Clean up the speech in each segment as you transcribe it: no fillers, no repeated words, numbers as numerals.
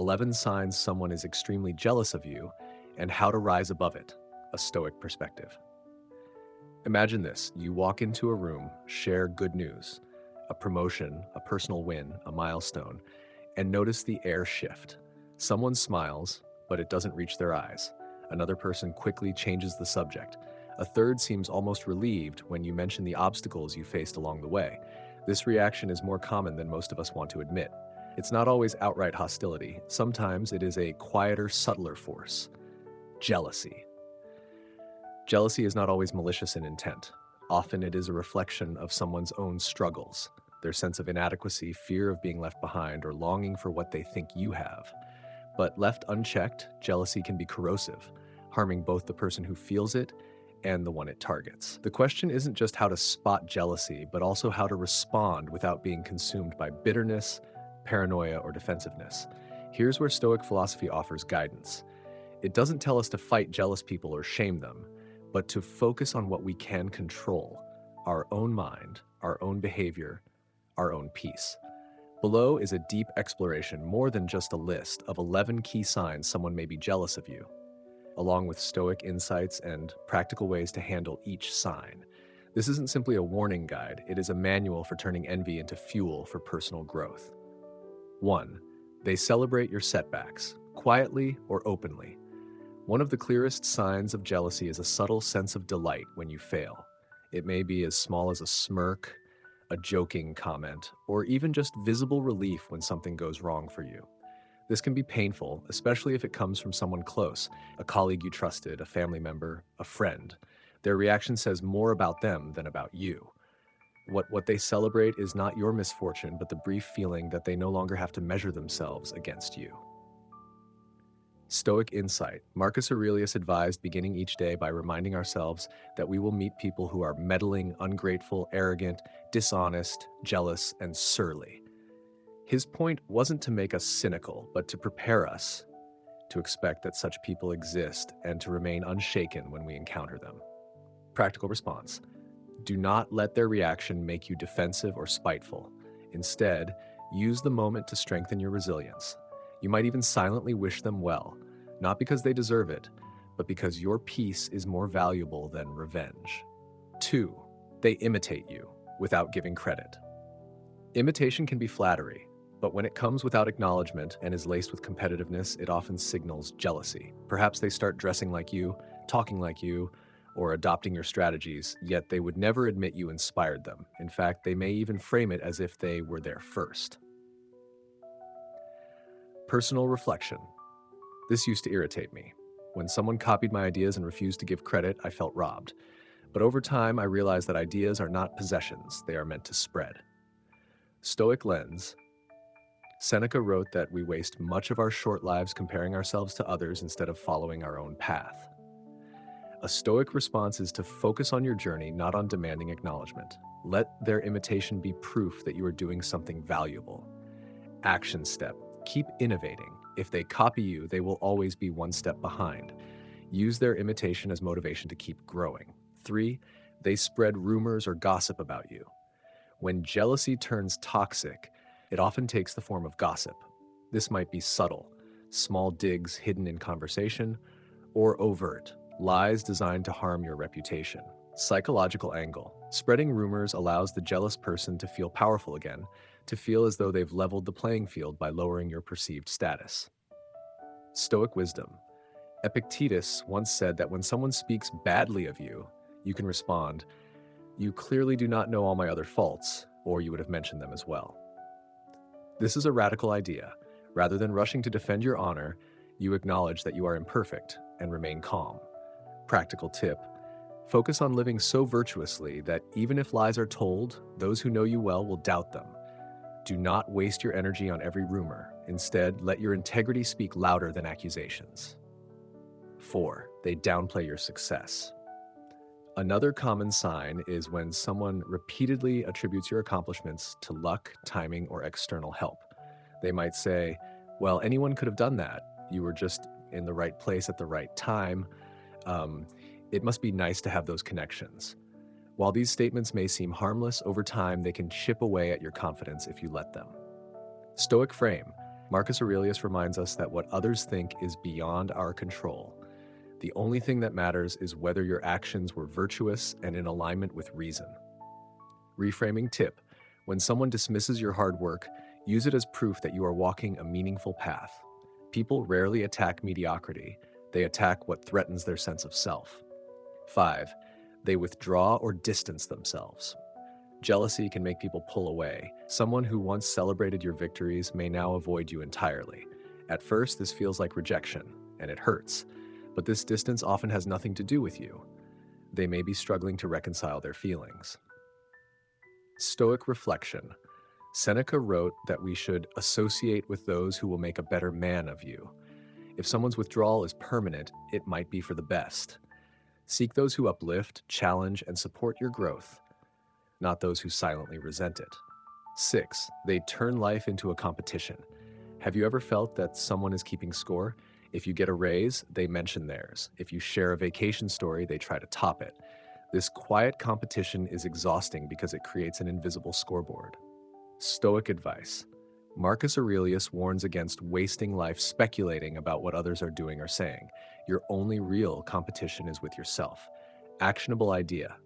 11 signs someone is extremely jealous of you, and how to rise above it, a Stoic perspective. Imagine this: you walk into a room, share good news, a promotion, a personal win, a milestone, and notice the air shift. Someone smiles, but it doesn't reach their eyes. Another person quickly changes the subject. A third seems almost relieved when you mention the obstacles you faced along the way. This reaction is more common than most of us want to admit. It's not always outright hostility. Sometimes it is a quieter, subtler force: jealousy. Jealousy is not always malicious in intent. Often it is a reflection of someone's own struggles, their sense of inadequacy, fear of being left behind, or longing for what they think you have. But left unchecked, jealousy can be corrosive, harming both the person who feels it and the one it targets. The question isn't just how to spot jealousy, but also how to respond without being consumed by bitterness, paranoia, or defensiveness. Here's where Stoic philosophy offers guidance. It doesn't tell us to fight jealous people or shame them, but to focus on what we can control: our own mind, our own behavior, our own peace. Below is a deep exploration, more than just a list, of 11 key signs someone may be jealous of you, along with Stoic insights and practical ways to handle each sign. This isn't simply a warning guide, it is a manual for turning envy into fuel for personal growth. 1. They celebrate your setbacks, quietly or openly. One of the clearest signs of jealousy is a subtle sense of delight when you fail. It may be as small as a smirk, a joking comment, or even just visible relief when something goes wrong for you. This can be painful, especially if it comes from someone close, a colleague you trusted, a family member, a friend. Their reaction says more about them than about you. What they celebrate is not your misfortune, but the brief feeling that they no longer have to measure themselves against you. Stoic insight. Marcus Aurelius advised beginning each day by reminding ourselves that we will meet people who are meddling, ungrateful, arrogant, dishonest, jealous, and surly. His point wasn't to make us cynical, but to prepare us to expect that such people exist and to remain unshaken when we encounter them. Practical response. Do not let their reaction make you defensive or spiteful. Instead, use the moment to strengthen your resilience. You might even silently wish them well, not because they deserve it, but because your peace is more valuable than revenge. 2. They imitate you without giving credit. Imitation can be flattery, but when it comes without acknowledgement and is laced with competitiveness, it often signals jealousy. Perhaps they start dressing like you, talking like you, or adopting your strategies, yet they would never admit you inspired them. In fact, they may even frame it as if they were there first. Personal reflection. This used to irritate me. When someone copied my ideas and refused to give credit, I felt robbed. But over time, I realized that ideas are not possessions, they are meant to spread. Stoic lens. Seneca wrote that we waste much of our short lives comparing ourselves to others instead of following our own path. A Stoic response is to focus on your journey, not on demanding acknowledgement. Let their imitation be proof that you are doing something valuable. Action step. Keep innovating. If they copy you, they will always be one step behind. Use their imitation as motivation to keep growing. 3. They spread rumors or gossip about you. When jealousy turns toxic, it often takes the form of gossip. This might be subtle, small digs hidden in conversation, or overt, lies designed to harm your reputation. Psychological angle. Spreading rumors allows the jealous person to feel powerful again, to feel as though they've leveled the playing field by lowering your perceived status. Stoic wisdom. Epictetus once said that when someone speaks badly of you, you can respond, "You clearly do not know all my other faults," or you would have mentioned them as well. This is a radical idea. Rather than rushing to defend your honor, you acknowledge that you are imperfect and remain calm. Practical tip. Focus on living so virtuously that even if lies are told, those who know you well will doubt them. Do not waste your energy on every rumor. Instead, let your integrity speak louder than accusations. 4. They downplay your success. Another common sign is when someone repeatedly attributes your accomplishments to luck, timing, or external help. They might say, "Well, anyone could have done that. You were just in the right place at the right time. It must be nice to have those connections." While these statements may seem harmless, over time they can chip away at your confidence if you let them. Stoic frame. Marcus Aurelius reminds us that what others think is beyond our control. The only thing that matters is whether your actions were virtuous and in alignment with reason. Reframing tip: when someone dismisses your hard work, use it as proof that you are walking a meaningful path. People rarely attack mediocrity, they attack what threatens their sense of self. 5. They withdraw or distance themselves. Jealousy can make people pull away. Someone who once celebrated your victories may now avoid you entirely. At first, this feels like rejection, and it hurts, but this distance often has nothing to do with you. They may be struggling to reconcile their feelings. Stoic reflection. Seneca wrote that we should associate with those who will make a better man of you. If someone's withdrawal is permanent, it might be for the best. Seek those who uplift, challenge, and support your growth, not those who silently resent it. 6. They turn life into a competition. Have you ever felt that someone is keeping score? If you get a raise, they mention theirs. If you share a vacation story, they try to top it. This quiet competition is exhausting because it creates an invisible scoreboard. Stoic advice. Marcus Aurelius warns against wasting life speculating about what others are doing or saying. Your only real competition is with yourself. Actionable idea.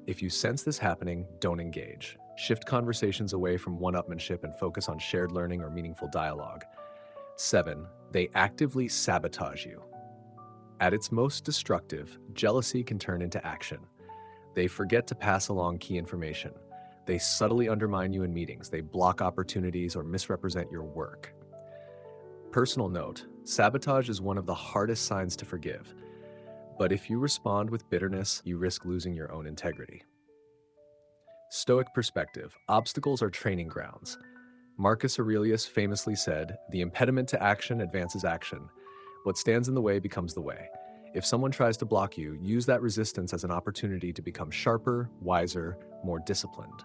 If you sense this happening, don't engage. Shift conversations away from one-upmanship and focus on shared learning or meaningful dialogue. 7. They actively sabotage you. At its most destructive, jealousy can turn into action. They forget to pass along key information. They subtly undermine you in meetings. They block opportunities or misrepresent your work. Personal note: sabotage is one of the hardest signs to forgive. But if you respond with bitterness, you risk losing your own integrity. Stoic perspective. Obstacles are training grounds. Marcus Aurelius famously said, "The impediment to action advances action. What stands in the way becomes the way." If someone tries to block you, use that resistance as an opportunity to become sharper, wiser, more disciplined.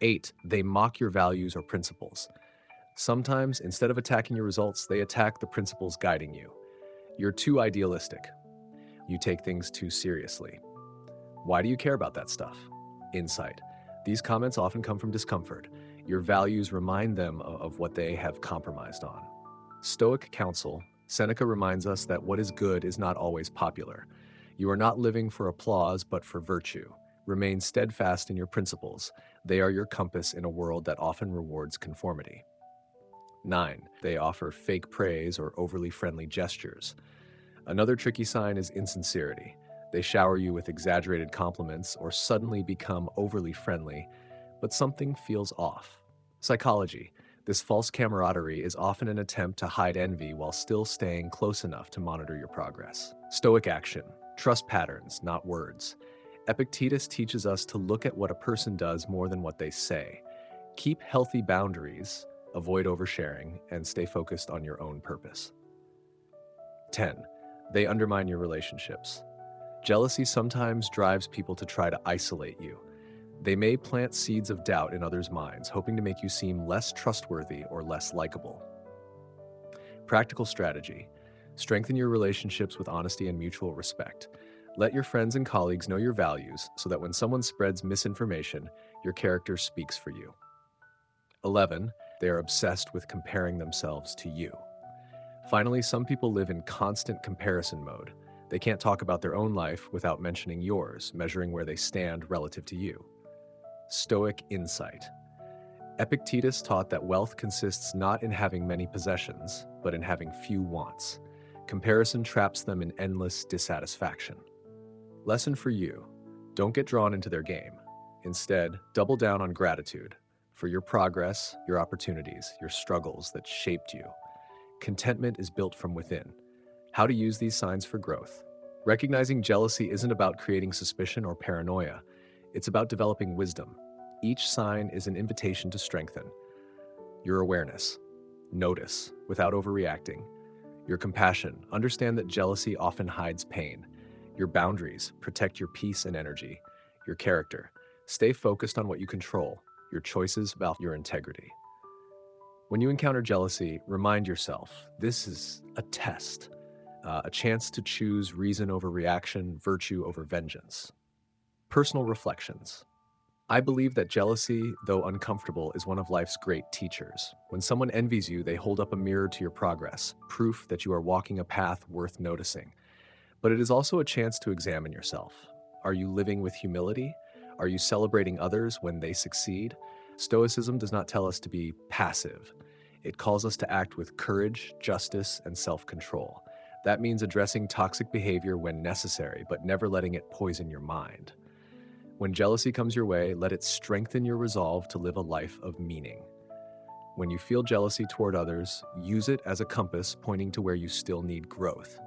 8. They mock your values or principles. Sometimes, instead of attacking your results, they attack the principles guiding you. You're too idealistic. You take things too seriously. Why do you care about that stuff? Insight. These comments often come from discomfort. Your values remind them of what they have compromised on. Stoic counsel. Seneca reminds us that what is good is not always popular. You are not living for applause, but for virtue. Remain steadfast in your principles. They are your compass in a world that often rewards conformity. 9. They offer fake praise or overly friendly gestures. Another tricky sign is insincerity. They shower you with exaggerated compliments or suddenly become overly friendly, but something feels off. Psychology. This false camaraderie is often an attempt to hide envy while still staying close enough to monitor your progress. Stoic action. Trust patterns, not words. Epictetus teaches us to look at what a person does more than what they say. Keep healthy boundaries, avoid oversharing, and stay focused on your own purpose. 10. They undermine your relationships. Jealousy sometimes drives people to try to isolate you. They may plant seeds of doubt in others' minds, hoping to make you seem less trustworthy or less likable. Practical strategy. Strengthen your relationships with honesty and mutual respect. Let your friends and colleagues know your values so that when someone spreads misinformation, your character speaks for you. 11. They are obsessed with comparing themselves to you. Finally, some people live in constant comparison mode. They can't talk about their own life without mentioning yours, measuring where they stand relative to you. Stoic insight. Epictetus taught that wealth consists not in having many possessions, but in having few wants. Comparison traps them in endless dissatisfaction. Lesson for you: don't get drawn into their game. Instead, double down on gratitude for your progress, your opportunities, your struggles that shaped you. Contentment is built from within. How to use these signs for growth. Recognizing jealousy isn't about creating suspicion or paranoia. It's about developing wisdom. Each sign is an invitation to strengthen your awareness. Notice without overreacting. Your compassion. Understand that jealousy often hides pain. Your boundaries. Protect your peace and energy. Your character. Stay focused on what you control. Your choices about your integrity. When you encounter jealousy, remind yourself this is a test, a chance to choose reason over reaction, virtue over vengeance. Personal reflections. I believe that jealousy, though uncomfortable, is one of life's great teachers. When someone envies you, they hold up a mirror to your progress, proof that you are walking a path worth noticing. But it is also a chance to examine yourself. Are you living with humility? Are you celebrating others when they succeed? Stoicism does not tell us to be passive. It calls us to act with courage, justice, and self control. That means addressing toxic behavior when necessary, but never letting it poison your mind. When jealousy comes your way, let it strengthen your resolve to live a life of meaning. When you feel jealousy toward others, use it as a compass pointing to where you still need growth.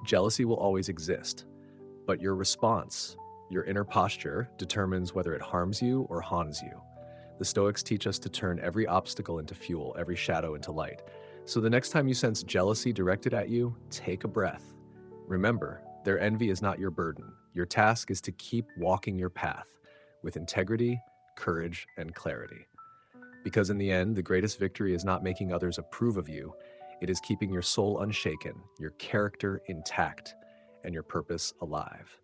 Jealousy will always exist, but your response, your inner posture, determines whether it harms you or haunts you. The Stoics teach us to turn every obstacle into fuel, every shadow into light. So the next time you sense jealousy directed at you, take a breath. Remember, their envy is not your burden. Your task is to keep walking your path with integrity, courage, and clarity. Because in the end, the greatest victory is not making others approve of you, it is keeping your soul unshaken, your character intact, and your purpose alive.